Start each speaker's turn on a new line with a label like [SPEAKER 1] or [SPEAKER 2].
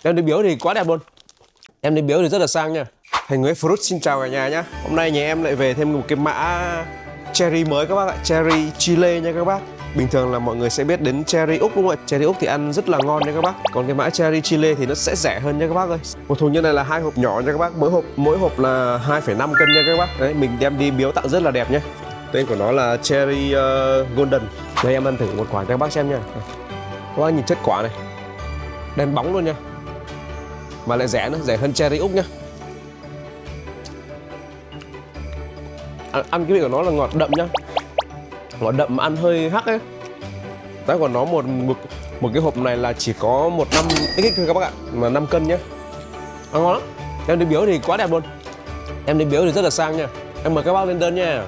[SPEAKER 1] Em đi biếu thì quá đẹp luôn. Em đi biếu thì rất là sang nha. Thành Nguyễn Fruit xin chào cả nhà nhá. Hôm nay nhà em lại về thêm một cái mã cherry mới các bác ạ. Cherry Chile nha các bác. Bình thường là mọi người sẽ biết đến cherry Úc đúng không ạ? Cherry Úc thì ăn rất là ngon nha các bác. Còn cái mã cherry Chile thì nó sẽ rẻ hơn nha các bác ơi. Một thùng như này là 2 hộp nhỏ nha các bác. Mỗi hộp là 2,5 cân nha các bác. Đấy, mình đem đi biếu tặng rất là đẹp nhá. Tên của nó là cherry golden. Đây em ăn thử một quả cho các bác xem nha. Các bác nhìn chất quả này, đen bóng luôn nha. Mà lại rẻ nữa, rẻ hơn cherry Úc nhá. Ăn cái vị của nó là ngọt đậm nhá. Ngọt đậm mà ăn hơi hắc ấy. Giá của nó một cái hộp này là chỉ có 1,5 x thôi các bác ạ, mà 5 cân nhá. Ăn ngon lắm. Em đi biếu thì quá đẹp luôn. Em đi biếu thì rất là sang nha. Em mời các bác lên đơn nha.